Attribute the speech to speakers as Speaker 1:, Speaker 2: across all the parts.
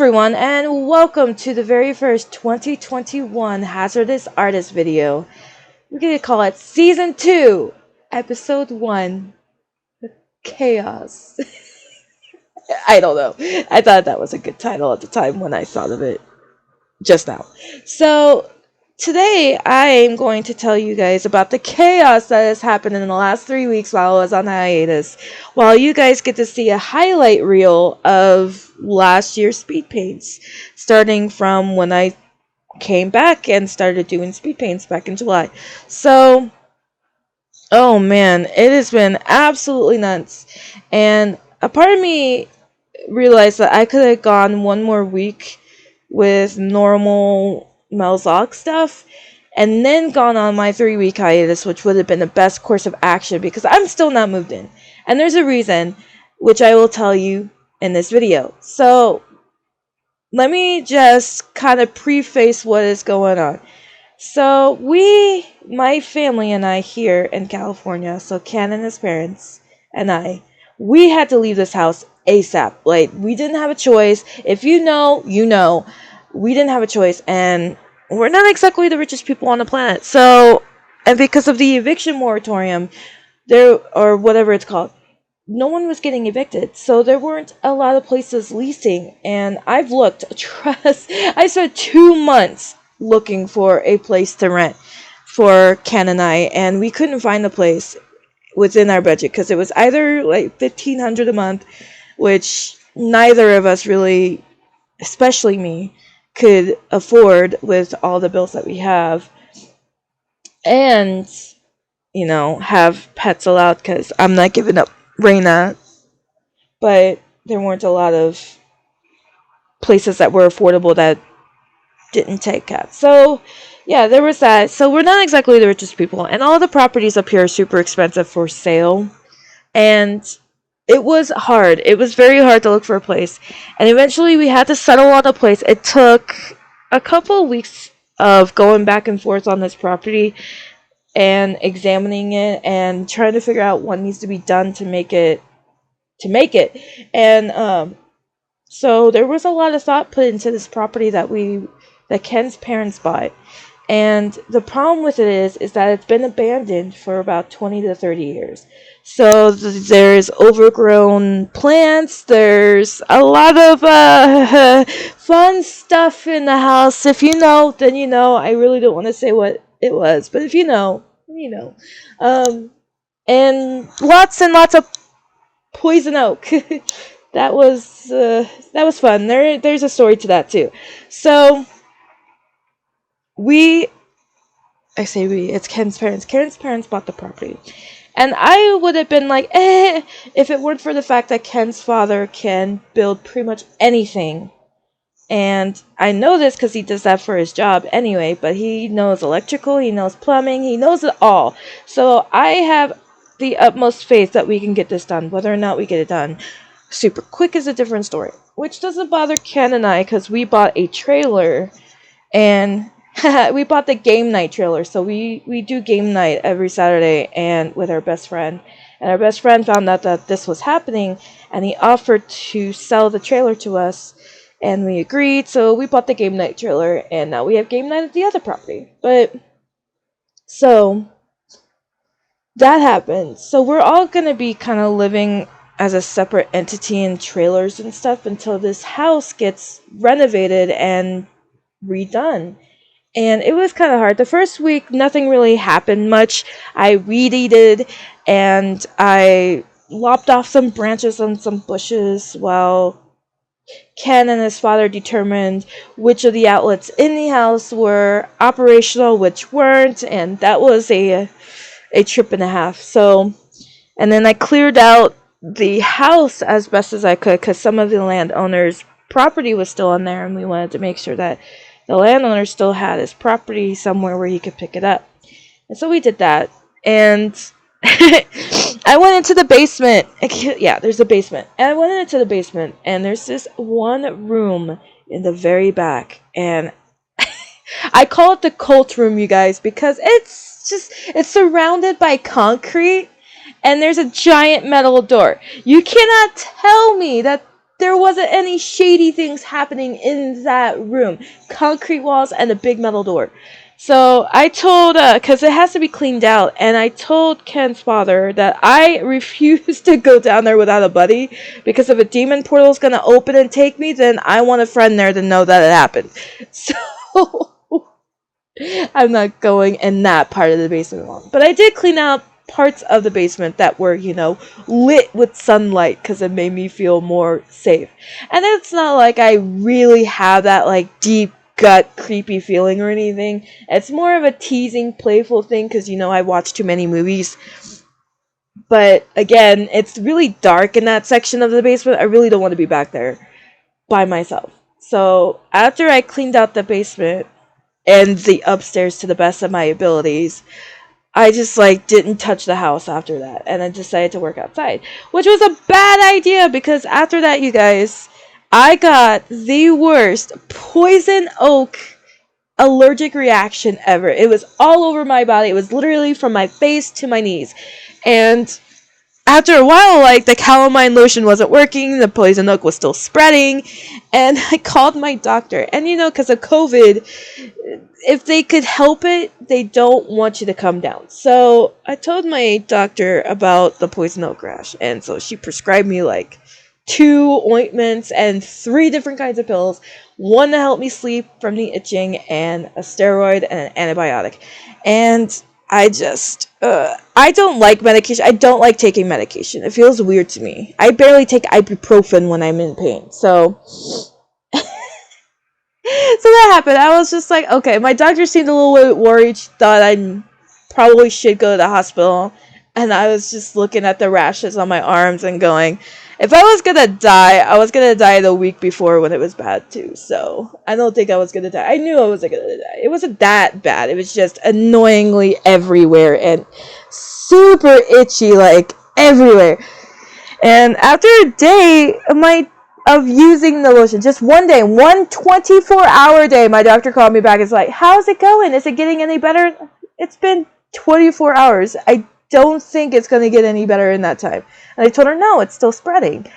Speaker 1: everyone, and welcome to the very first 2021 Hazardous Artist video. We're gonna call it Season 2, Episode 1, Chaos. I don't know. I thought that was a good title at the time when I thought of it just now. So, today I am going to tell you guys about the chaos that has happened in the last 3 weeks while I was on hiatus, while you guys get to see a highlight reel of last year's speed paints, starting from when I came back and started doing speed paints back in July. So, oh man, it has been absolutely nuts. And a part of me realized that I could have gone one more week with normal Melzoc stuff and then gone on my 3 week hiatus, which would have been the best course of action because I'm still not moved in. And there's a reason, which I will tell you in this video. So let me just kind of preface what is going on. So my family and I here in California, so Ken and his parents and we had to leave this house ASAP. Like, we didn't have a choice. If you know, you know. We didn't have a choice, and we're not exactly the richest people on the planet. So, and because of the eviction moratorium, or whatever it's called, no one was getting evicted. So there weren't a lot of places leasing, and I've looked, I spent 2 months looking for a place to rent for Ken and we couldn't find a place within our budget because it was either like $1,500 a month, which neither of us really, especially me, could afford with all the bills that we have, and have pets allowed because I'm not giving up Reina. But there weren't a lot of places that were affordable that didn't take cats. So yeah, there was that. So we're not exactly the richest people, and all the properties up here are super expensive for sale. And it was hard. It was very hard to look for a place. And eventually we had to settle on a place. It took a couple of weeks of going back and forth on this property and examining it and trying to figure out what needs to be done to make it. And so there was a lot of thought put into this property that Ken's parents bought. And the problem with it is that it's been abandoned for about 20 to 30 years. So there's overgrown plants. There's a lot of fun stuff in the house. If you know, then you know. I really don't want to say what it was, but if you know, you know. And lots of poison oak. that was fun. There's a story to that too. So it's Ken's parents. Ken's parents bought the property. And I would have been like, if it weren't for the fact that Ken's father can build pretty much anything. And I know this because he does that for his job anyway, but he knows electrical, he knows plumbing, he knows it all. So I have the utmost faith that we can get this done. Whether or not we get it done super quick is a different story. Which doesn't bother Ken and I because we bought a trailer and we bought the game night trailer. So we do game night every Saturday and with our best friend. And our best friend found out that this was happening and he offered to sell the trailer to us. And we agreed. So we bought the game night trailer and now we have game night at the other property. But so that happened. So we're all going to be kind of living as a separate entity in trailers and stuff until this house gets renovated and redone. And it was kind of hard. The first week, nothing really happened much. I weed-eated and I lopped off some branches on some bushes while Ken and his father determined which of the outlets in the house were operational, which weren't. And that was a trip and a half. So, and then I cleared out the house as best as I could because some of the landowners' property was still in there and we wanted to make sure that the landowner still had his property somewhere where he could pick it up. And so we did that. And I went into the basement. Yeah, there's a basement. And I went into the basement. And there's this one room in the very back. And I call it the cult room, you guys, because it's surrounded by concrete. And there's a giant metal door. You cannot tell me that there wasn't any shady things happening in that room. Concrete walls and a big metal door. So I told, because it has to be cleaned out, and I told Ken's father that I refuse to go down there without a buddy, because if a demon portal is going to open and take me, then I want a friend there to know that it happened. So I'm not going in that part of the basement alone. But I did clean out parts of the basement that were, lit with sunlight, because it made me feel more safe. And it's not like I really have that, like, deep gut creepy feeling or anything. It's more of a teasing, playful thing, because, I watch too many movies. But, again, it's really dark in that section of the basement. I really don't want to be back there by myself. So, after I cleaned out the basement and the upstairs to the best of my abilities, I just, didn't touch the house after that. And I decided to work outside. Which was a bad idea, because after that, you guys, I got the worst poison oak allergic reaction ever. It was all over my body. It was literally from my face to my knees. And after a while, the calamine lotion wasn't working. The poison oak was still spreading. And I called my doctor. And, because of COVID, if they could help it, they don't want you to come down. So I told my doctor about the poison oak rash. And so she prescribed me, 2 ointments and 3 different kinds of pills. One to help me sleep from the itching, and a steroid and an antibiotic. And I just, I don't like medication. I don't like taking medication. It feels weird to me. I barely take ibuprofen when I'm in pain. So that happened. I was just like, okay, my doctor seemed a little bit worried. She thought I probably should go to the hospital. And I was just looking at the rashes on my arms and going, if I was gonna die, I was gonna die the week before when it was bad too. So I don't think I was gonna die. I knew I wasn't gonna die. It wasn't that bad. It was just annoyingly everywhere and super itchy, everywhere. And after a day of using the lotion, just one day, one 24-hour day, my doctor called me back. It's like, how's it going? Is it getting any better? It's been 24 hours. I don't think it's going to get any better in that time. And I told her, no, it's still spreading.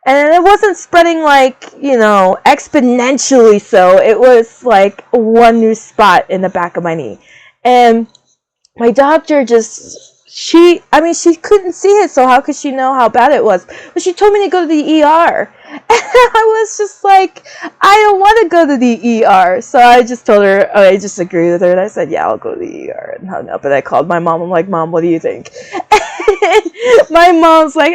Speaker 1: And it wasn't spreading exponentially so. It was one new spot in the back of my knee. And my doctor she couldn't see it, so how could she know how bad it was? But she told me to go to the ER. And I was just like, I don't want to go to the ER. So I just told her, I just agreed with her, and I said, yeah, I'll go to the ER, and hung up. And I called my mom. I'm like, Mom, what do you think? And my mom's like,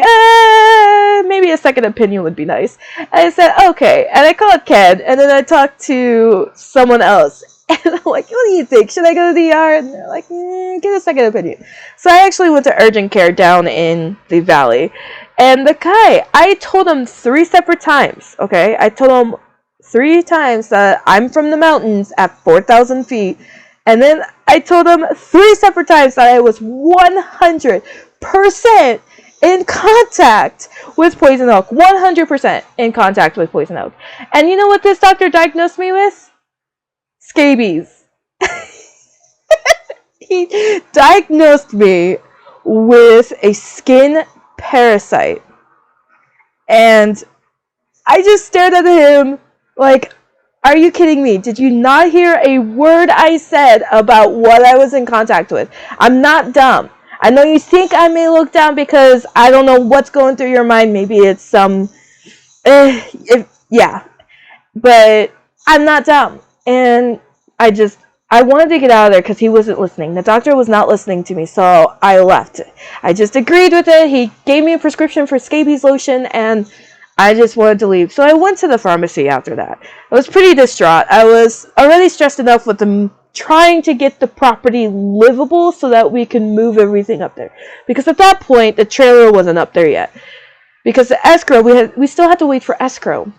Speaker 1: maybe a second opinion would be nice. And I said, okay. And I called Ken, and then I talked to someone else. And I'm like, what do you think? Should I go to the ER? And they're like, get a second opinion. So I actually went to urgent care down in the valley. And the guy, I told him 3 separate times, okay? I told him 3 times that I'm from the mountains at 4,000 feet. And then I told him 3 separate times that I was 100% in contact with poison oak. 100% in contact with poison oak. And you know what this doctor diagnosed me with? Scabies. He diagnosed me with a skin parasite. And I just stared at him like, are you kidding me? Did you not hear a word I said about what I was in contact with? I'm not dumb. I know you think I may look dumb because I don't know what's going through your mind. Maybe it's some... yeah. But I'm not dumb. And I wanted to get out of there because he wasn't listening. The doctor was not listening to me, so I left. I just agreed with it. He gave me a prescription for scabies lotion, and I just wanted to leave. So I went to the pharmacy after that. I was pretty distraught. I was already stressed enough with them trying to get the property livable so that we can move everything up there. Because at that point, the trailer wasn't up there yet. Because the escrow, we still had to wait for escrow,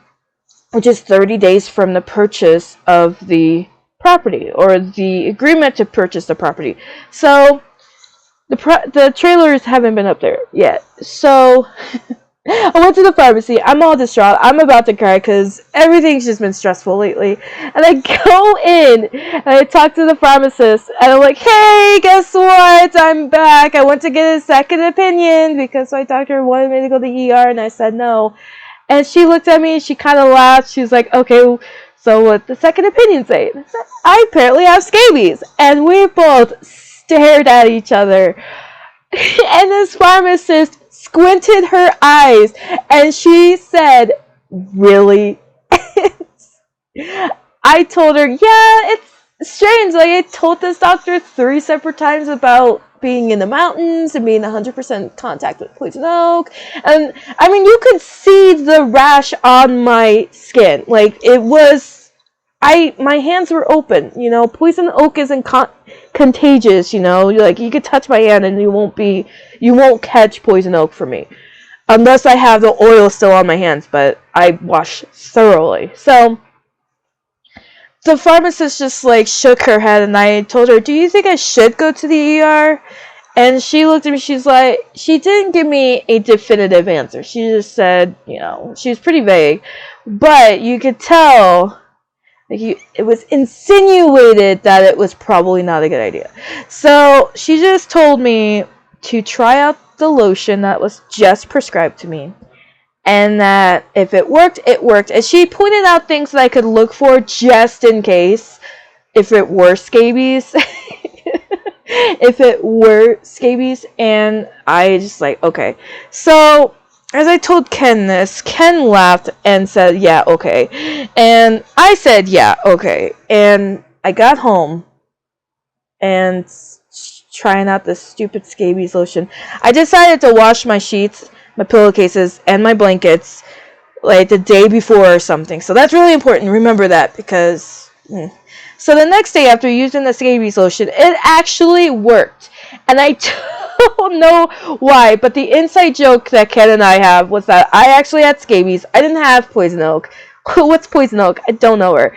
Speaker 1: which is 30 days from the purchase of the property, or the agreement to purchase the property. So the trailers haven't been up there yet. So I went to the pharmacy. I'm all distraught. I'm about to cry because everything's just been stressful lately. And I go in and I talk to the pharmacist, and I'm like, hey, guess what? I'm back. I went to get a second opinion because my doctor wanted me to go to the ER, and I said no. And she looked at me and she kind of laughed. She was like, okay, so what the second opinion say? And I said, I apparently have scabies. And we both stared at each other. And this pharmacist squinted her eyes and she said, really? I told her, yeah, it's strange. Like, I told this doctor 3 separate times about being in the mountains and being 100% contact with poison oak. And, I mean, you could see the rash on my skin. Like, it was, my hands were open, you know. Poison oak isn't contagious, you know. Like, you could touch my hand and you won't catch poison oak from me. Unless I have the oil still on my hands, but I wash thoroughly. So, the pharmacist just like shook her head and I told her, do you think I should go to the ER? And she looked at me, she's like, she didn't give me a definitive answer. She just said, you know, she was pretty vague. But you could tell, like, it was insinuated that it was probably not a good idea. So she just told me to try out the lotion that was just prescribed to me. And that if it worked, it worked. And she pointed out things that I could look for just in case, if it were scabies. If it were scabies. And I just like, okay. So, as I told Ken this, Ken laughed and said, yeah, okay. And I said, yeah, okay. And I got home and trying out this stupid scabies lotion. I decided to wash my sheets, my pillowcases, and my blankets like the day before or something. So that's really important. Remember that because... So the next day after using the scabies lotion, it actually worked. And I don't know why, but the inside joke that Ken and I have was that I actually had scabies. I didn't have poison oak. What's poison oak? I don't know her.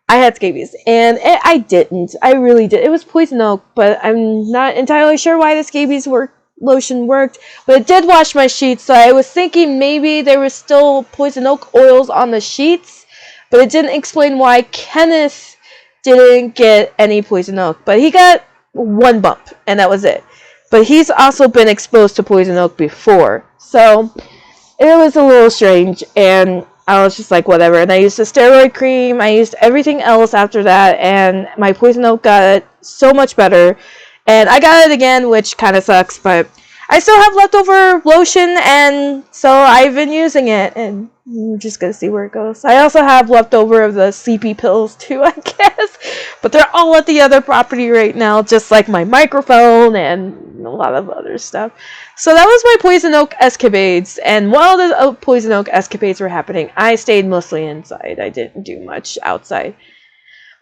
Speaker 1: I had scabies, and I didn't. I really did. It was poison oak, but I'm not entirely sure why the scabies lotion worked, but it did wash my sheets, so I was thinking maybe there was still poison oak oils on the sheets, but it didn't explain why Kenneth didn't get any poison oak, but he got 1 bump, and that was it. But he's also been exposed to poison oak before, so it was a little strange, and I was just like, whatever. And I used the steroid cream, I used everything else after that, and my poison oak got so much better. And I got it again, which kind of sucks, but I still have leftover lotion, and so I've been using it, and we're just going to see where it goes. I also have leftover of the CP pills, too, I guess, but they're all at the other property right now, just like my microphone and a lot of other stuff. So that was my poison oak escapades, and while the poison oak escapades were happening, I stayed mostly inside. I didn't do much outside.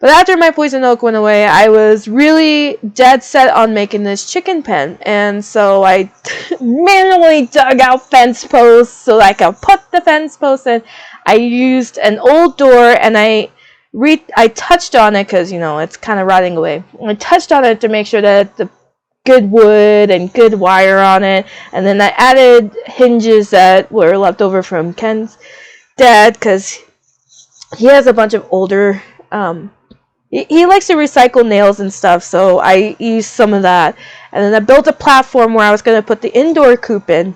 Speaker 1: But after my poison oak went away, I was really dead set on making this chicken pen. And so I manually dug out fence posts so I could put the fence posts in. I used an old door and I touched on it because, you know, it's kind of rotting away. I touched on it to make sure that the good wood and good wire on it. And then I added hinges that were left over from Ken's dad because he has a bunch of older... He likes to recycle nails and stuff, so I used some of that. And then I built a platform where I was going to put the indoor coop in.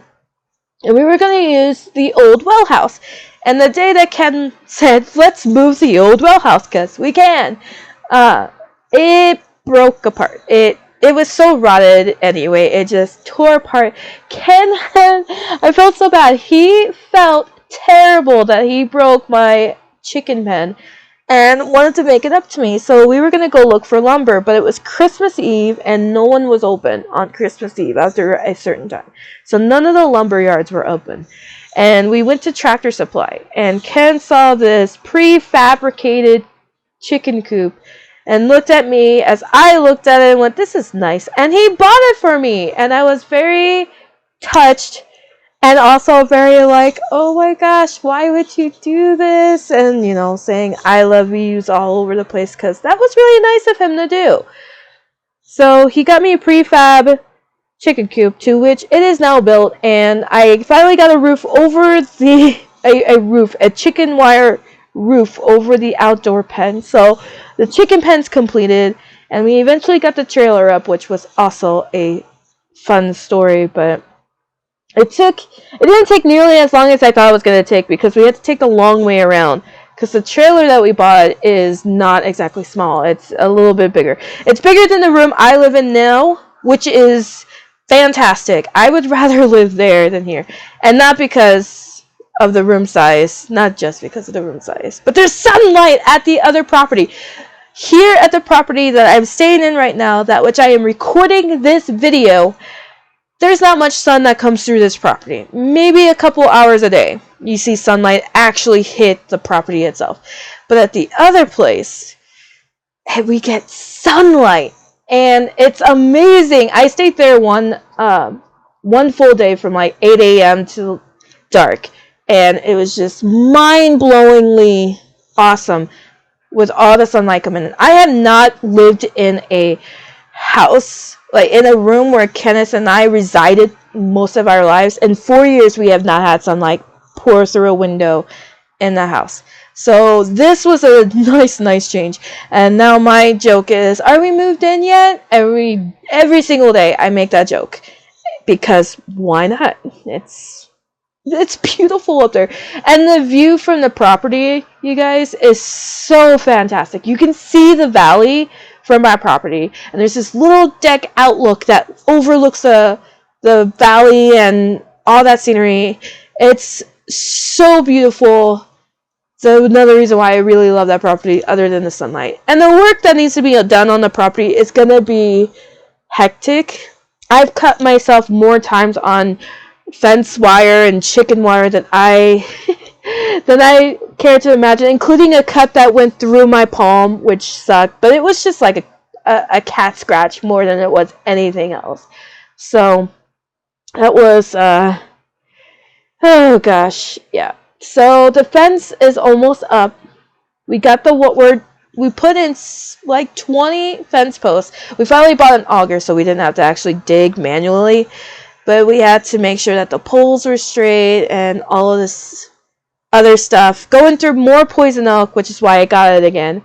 Speaker 1: And we were going to use the old well house. And the day that Ken said, let's move the old well house, because we can, it broke apart. It was so rotted anyway. It just tore apart. I felt so bad. He felt terrible that he broke my chicken pen and wanted to make it up to me. So we were going to go look for lumber, but it was Christmas Eve, and no one was open on Christmas Eve after a certain time. So none of the lumber yards were open. And we went to Tractor Supply, and Ken saw this prefabricated chicken coop and looked at me as I looked at it and went, this is nice. And he bought it for me, and I was very touched. And also very like, oh my gosh, why would you do this? And, you know, saying I love yous all over the place because that was really nice of him to do. So he got me a prefab chicken coop, to which it is now built. And I finally got a roof over a chicken wire roof over the outdoor pen. So the chicken pen's completed. And we eventually got the trailer up, which was also a fun story, but... It didn't take nearly as long as I thought it was going to take because we had to take the long way around. Because the trailer that we bought is not exactly small. It's a little bit bigger. It's bigger than the room I live in now, which is fantastic. I would rather live there than here. And not because of the room size. Not just because of the room size. But there's sunlight at the other property. Here at the property that I'm staying in right now, that which I am recording this video, there's not much sun that comes through this property. Maybe a couple hours a day. You see sunlight actually hit the property itself. But at the other place, we get sunlight. And it's amazing. I stayed there one full day from like 8 a.m. to dark. And it was just mind-blowingly awesome with all the sunlight coming in. I have not lived in a house, like in a room where Kenneth and I resided most of our lives. In 4 years, we have not had sunlight pour through a window in the house. So this was a nice change. And now my joke is, are we moved in yet? Every single day I make that joke. Because why not? It's beautiful up there. And the view from the property, you guys, is so fantastic. You can see the valley from our property. And there's this little deck outlook that overlooks the valley and all that scenery. It's so beautiful. So another reason why I really love that property other than the sunlight. And the work that needs to be done on the property is going to be hectic. I've cut myself more times on fence wire and chicken wire than I care to imagine, including a cut that went through my palm, which sucked. But it was just like a cat scratch more than it was anything else. So that was, oh gosh, yeah. So the fence is almost up. We got we put in like 20 fence posts. We finally bought an auger, so we didn't have to actually dig manually. But we had to make sure that the poles were straight and all of this other stuff. Going through more poison oak, which is why I got it again.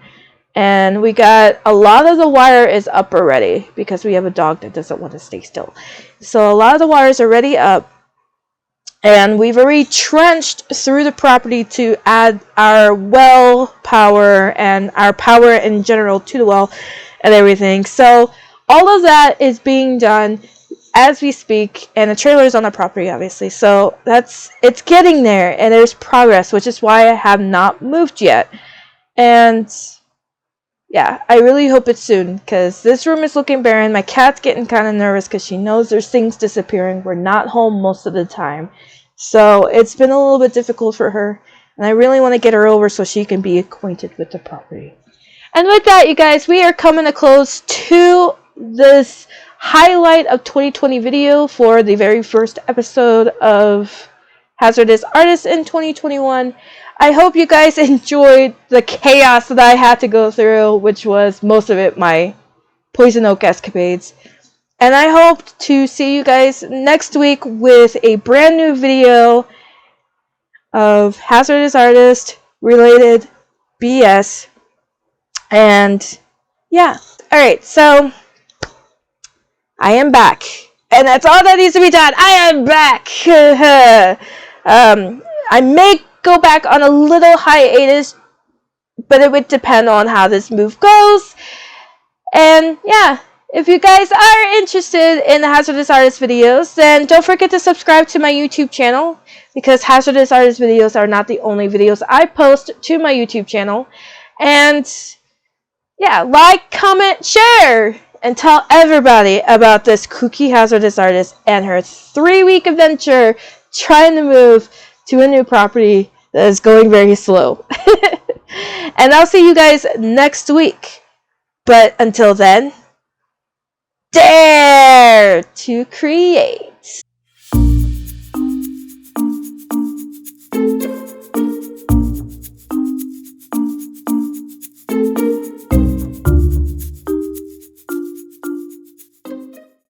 Speaker 1: And we got a lot of the wire is up already because we have a dog that doesn't want to stay still. So a lot of the wire is already up. And we've already trenched through the property to add our well power and our power in general to the well and everything. So all of that is being done as we speak, and the trailer is on the property, obviously. So it's getting there, and there's progress, which is why I have not moved yet. And yeah, I really hope it's soon, because this room is looking barren. My cat's getting kind of nervous because she knows there's things disappearing. We're not home most of the time. So it's been a little bit difficult for her, and I really want to get her over so she can be acquainted with the property. And with that, you guys, we are coming to close to this highlight of 2020 video for the very first episode of Hazardous Artist in 2021. I hope you guys enjoyed the chaos that I had to go through, which was most of it my poison oak escapades. And I hope to see you guys next week with a brand new video of Hazardous Artist related BS. And yeah, alright, so I am back. And that's all that needs to be done. I am back. I may go back on a little hiatus, but it would depend on how this move goes. And yeah, if you guys are interested in the Hazardous Artist videos, then don't forget to subscribe to my YouTube channel, because Hazardous Artist videos are not the only videos I post to my YouTube channel. And yeah, like, comment, share, and tell everybody about this kooky hazardous artist and her 3-week adventure trying to move to a new property that is going very slow. And I'll see you guys next week. But until then, dare to create.